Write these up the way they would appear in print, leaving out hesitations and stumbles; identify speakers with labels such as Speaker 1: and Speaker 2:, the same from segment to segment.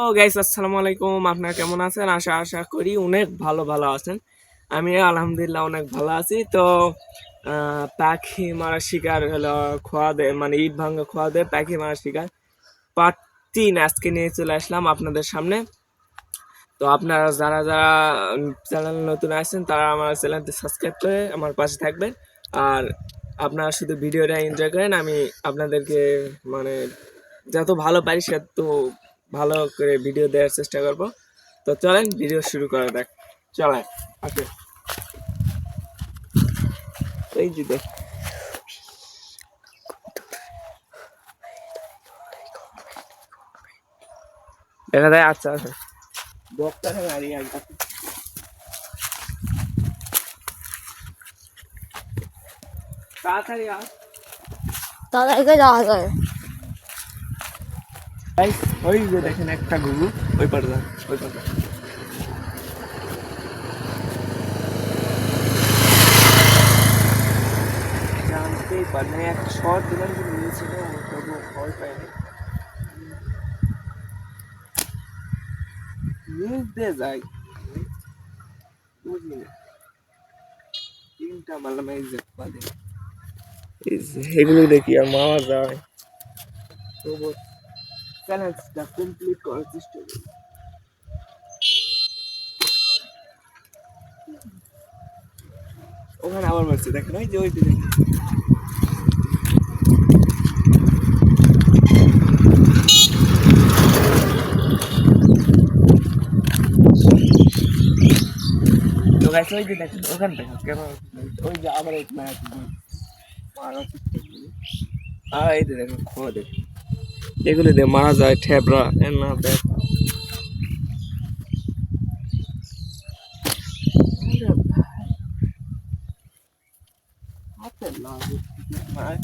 Speaker 1: ও guys, আসসালামু আলাইকুম। আপনারা কেমন আছেন? আশা করি অনেক ভালো আছেন। আমি আলহামদুলিল্লাহ অনেক ভালো আছি। তো পাখি মারা শিকার হলো খোয়া দেয়, মানে ইট ভাঙ্গা খোয়া দেয় পাখি মারা শিকার পার্ট 3 আজকে নিয়ে চলে আসলাম আপনাদের সামনে। তো আপনারা যারা চ্যানেল নতুন আসছেন তারা আমার চ্যানেলটি সাবস্ক্রাইব করে আমার পাশে থাকবেন। আর আপনারা শুধু ভিডিওটা এনজয় করেন। আমি আপনাদেরকে মানে যত ভালো পারি তত ভালো করে ভিডিও দেওয়ার চেষ্টা করব। তো চলেন ভিডিও শুরু করা যাক। চলেন। ওকে, এই যে দেখা যায়। আচ্ছা আচ্ছা, ডক্টর গাড়ি একদম তাড়াতাড়ি আস।
Speaker 2: তাদেরকে যাওয়া যায়।
Speaker 1: ওই যে দেখেন একটা ঘুঘু, ওই পারে যান, ওই পারে যান। জানতেই পারেন এক শর্ট দিলাম কিন্তু নিয়েছিল, তবু ভয় পাইনি। নিউজ দিয়ে যাই বুঝলি, তিনটা মারলাম এই যে বাদে। এই যে এগুলো দেখি আর মারা যায়, তবু চ্যালেঞ্জটা কমপ্লিট করার চেষ্টা করি। ওখানে আবার মারছে, দেখেন ওই যে ওই যে দেখেন। তো গাইস ওই যে দেখেন, ওখানে দেখেন কেমন ওই যে আবার এক ম্যাচ মারার চেষ্টা করি। আর এই যে দেখেন খোয়া দেখেন, এগুলো দিয়ে মারা যায় ঠেবরা এর না দেখ। হাতে লাগে মার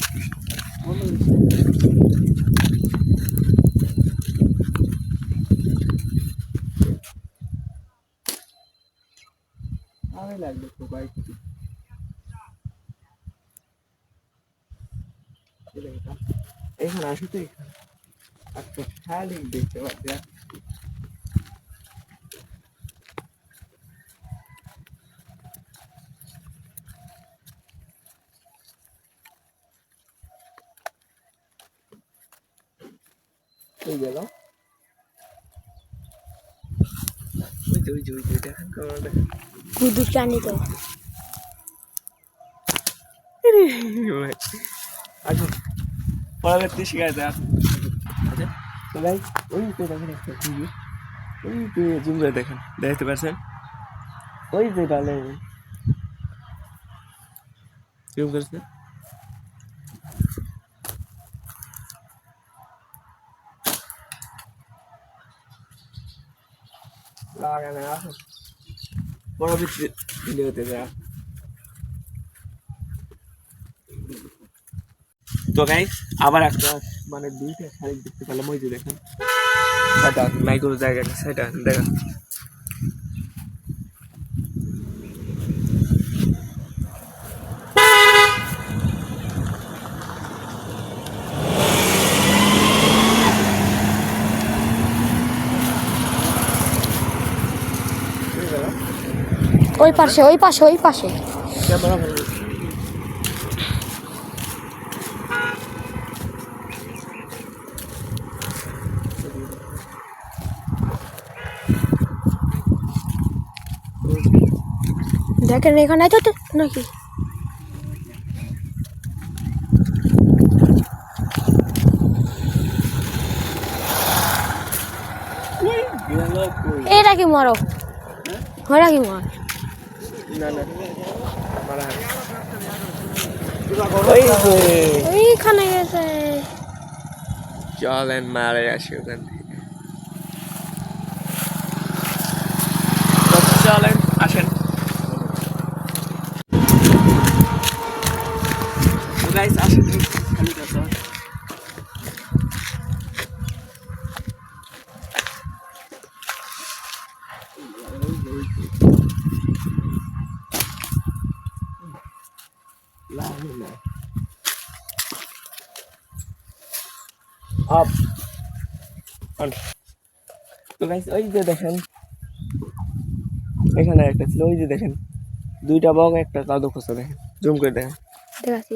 Speaker 1: মনে ভালো লাগবে তো বাইক। এখানে আসো তো, এখানে একটা খালি দেখতে পাচ্ছি। ওই গেল, ওই যে দেখেন কেমন দেখেন।
Speaker 2: কুদু টানি তো
Speaker 1: আসুন পরবর্তী শিকারে আসুন। আচ্ছা, তো ভাই ওই তো দেখেন একটা টিভি, ওই যে জুম করে দেখেন, দেখতে পাচ্ছেন ওই যে ডালে জুম করছে লাগানো। আসুন পরবর্তী ভিডিওতে যা। তো গাইস আবার একটা মানে দুইটা শাড়ি দেখতে পেলাম, ওই যে দেখেন সেটা মাইক্রো জায়গাটা, সেটা দেখেন।
Speaker 2: ওই পাশে ওই পাশে ওই পাশে।
Speaker 1: ক্যামেরা ভালো
Speaker 2: দেখেন এখানে তো নাকি এটা কি মারো, ওরা কি মার
Speaker 1: না না মারা ওই যে
Speaker 2: ওইখানে গেছে।
Speaker 1: চলেন মারে আসি ওখান থেকে। তো চলেন আসেন। গাইস আসেন, খালি কথা লাগে না। আপ তো গাইস ওই যে দেখেন এখানে একটা ছিল, ওই যে দেখেন দুইটা বক একটা কাদো খোসা, দেখেন জুম করে দেখেন,
Speaker 2: দেখাচ্ছি।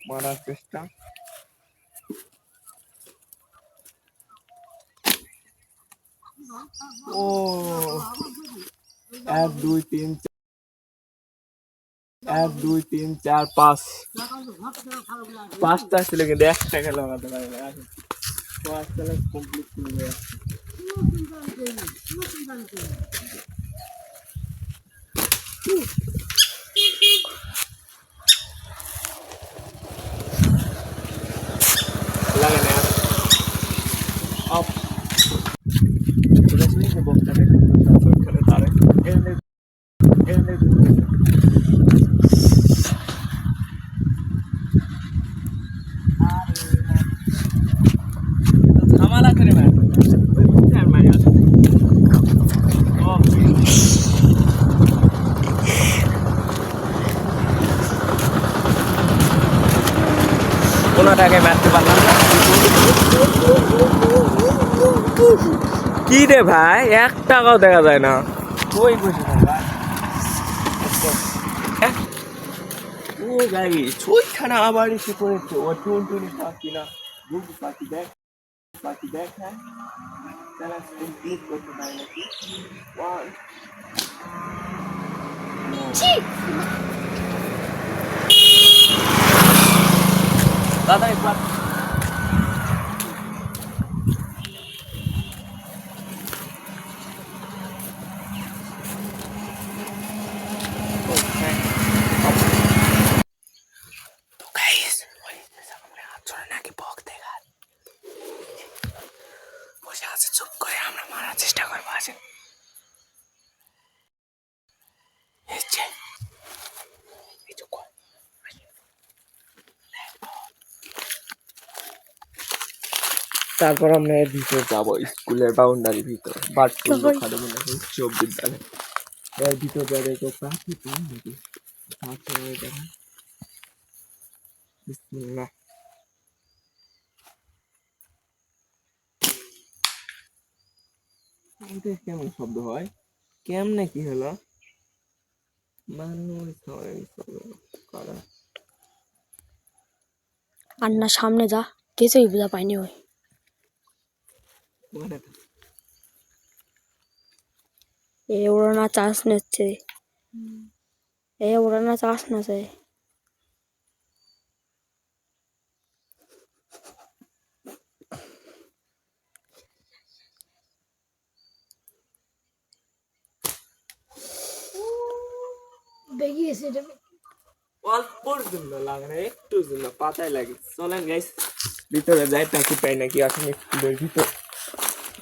Speaker 1: মারার চেষ্টা। ও 1 2 3 1 2 3 4 5 পাঁচটা ছিল কিন্তু একটা খেলা লাগাতে পারে না। পাঁচ খেলা কমপ্লিট করে লাগে না অফ। ঠিক আছে, এই যে বক্সটা দেখেন ওইখানে তারে এনে এনে ঝামেলা করে ম্যাম ওই বুঝতে আর মারি আছে। কোনটাকে মারতে পারলাম না। কি রে ভাই, 1 টাকাও দেখা যায় না। ওই বসে ভাই ও গাড়ি ওইখানে আবার এসে পড়েছে। ও টুনটুনি পাখি না বুবু পাখি, দেখ পাখি দেখ। হ্যাঁ তারা কমপ্লিট করতে পারে নাকি। ওয়ান দাদা একবার বসে আছে চুপ করে, আমরা মারার চেষ্টা করবো। আসেন তারপর আমরা এর ভিতরে যাবো, স্কুলের বাউন্ডারির ভিতর বাট খাদে মনে হয় উচ্চ বিদ্যালয়। এর ভিতর যাবে তো পাখি পান নাকি বিসমিল্লাহ। এটা কেমন শব্দ হয়, কেমনে কি হলো মানুষ করা।
Speaker 2: আর না সামনে যা, কিছুই বোঝা পাইনি ওই। এ ওড়ানা চাষ নিচ্ছে, এ ওড়ানা চাষ নিচ্ছে। বেরিয়েছে
Speaker 1: অল্পর জন্য লাগে না, একটু জন্য পাতায় লাগে। চলেন গাইস ভিতরে যাই, পাখি পাই নাকি আসেন স্কুলের ভিতর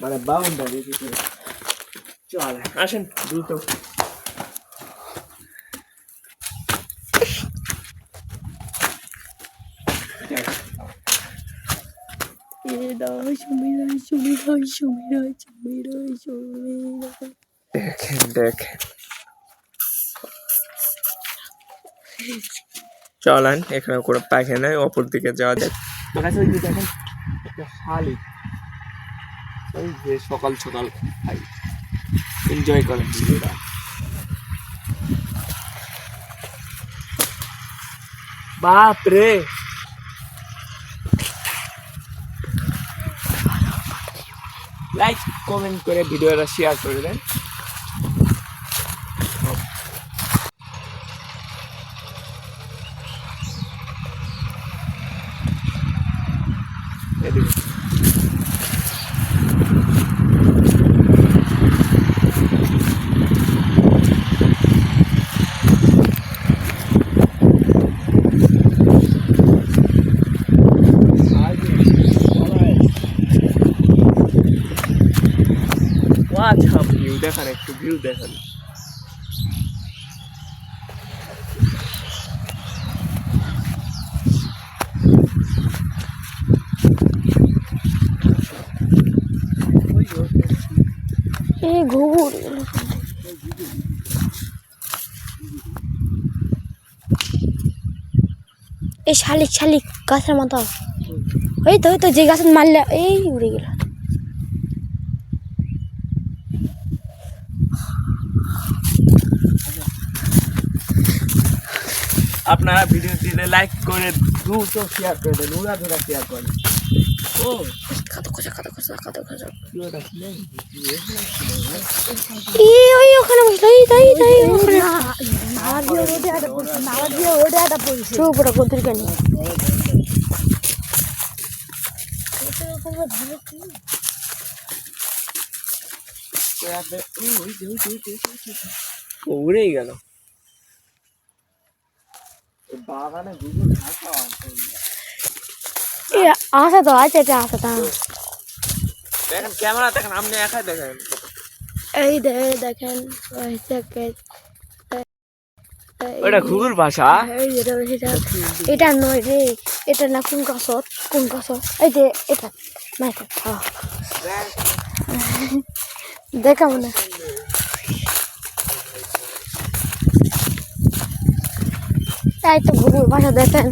Speaker 1: মানে বাউন্ডারির ভিতরে। চল আসেন দ্রুত। দেখেন দেখেন চলেন, এখানে কোনো পাখি নাই, অপর দিকে যাওয়া যাক। ওই যে দেখেন একটা শালিক, ওই যে সকাল সকাল খাই, এনজয় করেন ভিডিওটা। বাপ রে, লাইক কমেন্ট করে ভিডিওটা শেয়ার করে দেন। ভিউ দেখান, একটু ভিউ দেখান।
Speaker 2: এই ঘুঘুর এই শালিক শালিক গাছের মতো। ওই তো যে গাছের মারলে এই উড়ে গেল।
Speaker 1: আপনারা ভিডিওটিতে লাইক করে দ্রুত শেয়ার করে দেন, উড়াধুরা শেয়ার করেন। ও
Speaker 2: কত খোঁজা কত খোঁজা কত খোঁজা
Speaker 1: কি ওটা ছিলেন?
Speaker 2: ওই ওখানে বসলো এই তাই তাই ওখানে চুপ ওটা কত কেন
Speaker 1: ও উড়েই গেল। বাগানে গুগল থাকা
Speaker 2: আসা তো আছে এটা আসা তা
Speaker 1: দেখেন, ক্যামেরা দেখেন, আপনি একাই দেখেন।
Speaker 2: এই দেখেন ওই থেকে
Speaker 1: ওটা ঘুঘুর ভাষা।
Speaker 2: এটা নয় রে, এটা না কোন কাসত এই যে এটা না এটা দেখা মনে তাই তো ঘুঘুর ভাষা দেখেন।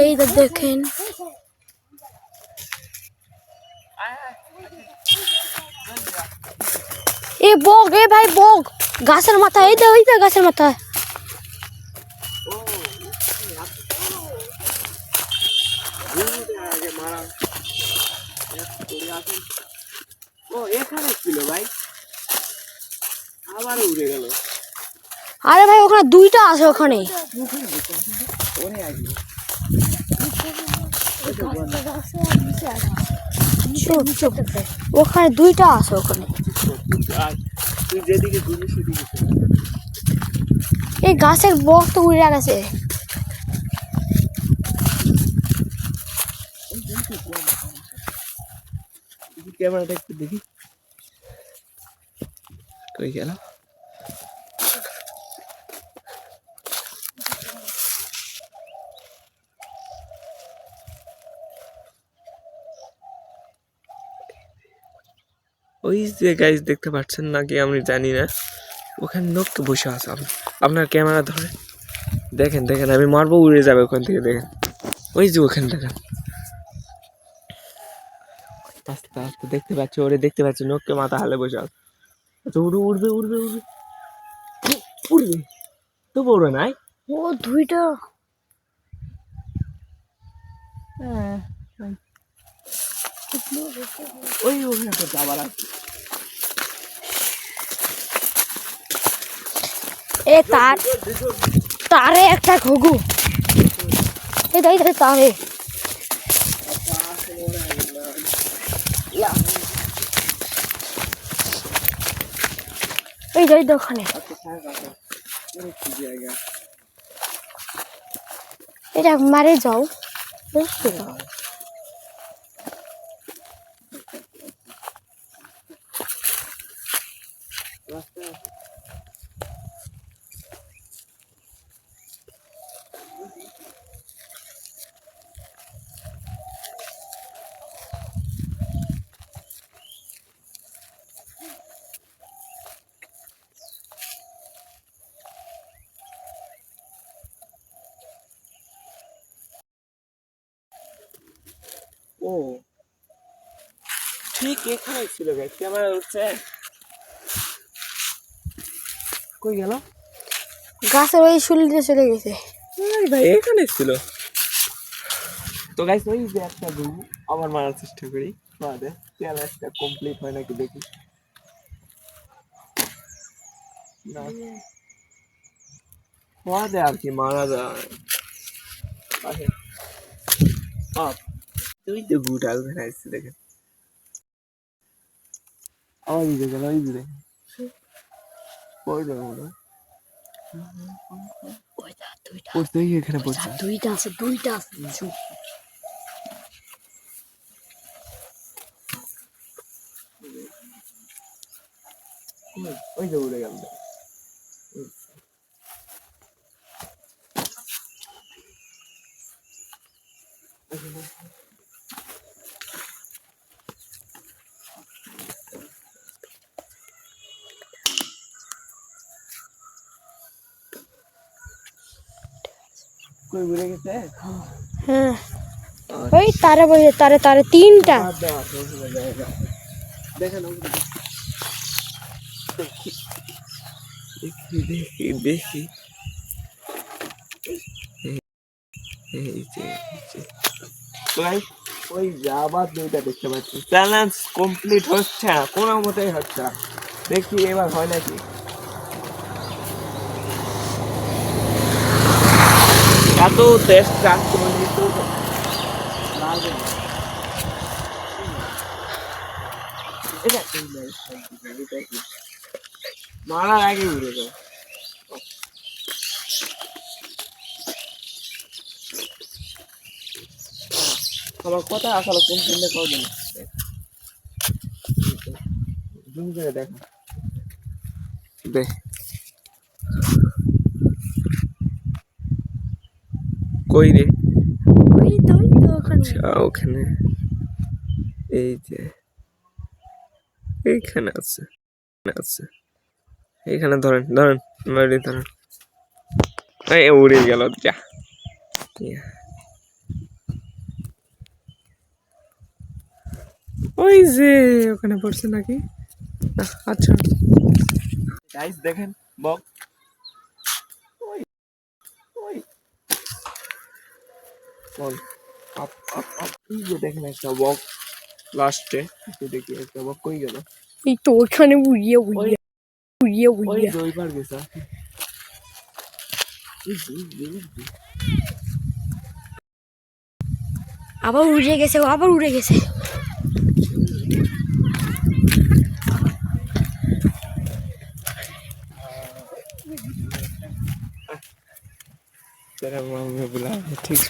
Speaker 2: এই তো দেখেন এ বগ, এ ভাই বগ গাছের মাথা, এই তো গাছের মাথা।
Speaker 1: ও এখানে ছিল ভাই, আবার উড়ে গেল।
Speaker 2: আরে ভাই ওখানে দুইটা আছে ওখানে। চুপ চুপ, ওখানে দুইটা আছে ওখানে।
Speaker 1: আর তুই যেদিকে ঘুরবি সেদিকে
Speaker 2: এই গাছের বক তো উড়ে গেছে।
Speaker 1: ক্যামেরাটা একটু দেখি কই গেল। ওই যে গাইস দেখতে পাচ্ছেন নাকি আমি জানি না, ওখানে নককে বসে আছে। আপনার ক্যামেরা ধরে দেখেন দেখেন, আমি মারবো উড়ে যাবে ওখান থেকে। দেখেন ওই যে ওখানে দেখেন, আস্তে আস্তে দেখতে পাচ্ছি, ওরে দেখতে পাচ্ছি, নককে মাথা হালে বসে আছে। আচ্ছা উড়বে উড়বে উড়বে উড়বে উড়বে তো পড়বে নাই।
Speaker 2: ও দুইটা
Speaker 1: হ্যাঁ ওই ওখানে তো যাবার আছে।
Speaker 2: এ তারে একটা ঘুঘু, এই তারে এই ওখানে। এটা মারে যাও বুঝছো।
Speaker 1: ও ঠিক এখানে ছিল গাইস, ক্যামেরা উঠছে। কই গেল?
Speaker 2: গাছের ওই শুলিতে চলে গেছে।
Speaker 1: ভাই এখানে ছিল তো গাইস। ওই যে একটা ঘুঘু আবার মারার চেষ্টা করি, বাদে চ্যালেঞ্জটা কমপ্লিট হয় নাকি দেখি। না বাদে আর কি মারা যায়। তুই তো গুড আলবেন আসছে দেখেন, আবার উঠে গেল। ওই যে দেখেন পড়ে যাবে মনে হয়। পড়তেই এখানে পড়ছে।
Speaker 2: দুইটা আছে
Speaker 1: ওই যে উড়ে গেল। কই উড়ে গেছে?
Speaker 2: হ্যাঁ ওই তারে বসে তারে তিনটা।
Speaker 1: দেখেন দেখি দেখি দেখি দেখি এই যে Guys, ওই যে আবার দুইটা দেখতে পাচ্ছি চ্যালেঞ্জ কমপ্লিট হচ্ছে না কোনো মতেই হচ্ছে না দেখি এবার হয় নাকি এত চেষ্টা করি তো লাগে না। এটা কি মারার আগে উড়ে যায় আমার কথা আসলে কোন চিন্তা করবে না জুম করে দেখো দে কই রে
Speaker 2: ওই তো ওখানে
Speaker 1: আচ্ছা ওখানে এই যে এইখানে আছে আছে এইখানে ধরেন ধরেন মেরে ধরেন এই উড়ে গেল যা ইয়া। ওই যে ওখানে পড়ছে নাকি আচ্ছা গাইস দেখেন বক ওই ওই বল আপ আপ আপ এই যে দেখেন একটা বক লাস্টে দেখি একটা বক কই গেল
Speaker 2: এই তো ওখানে উড়িয়ে
Speaker 1: ওই
Speaker 2: উড়িয়ে
Speaker 1: ওই
Speaker 2: উড়িয়ে
Speaker 1: দুই বার গেছে
Speaker 2: আবার উড়ে গেছে ও আবার উড়ে গেছে
Speaker 1: तेरा मम्मी बुला ठीक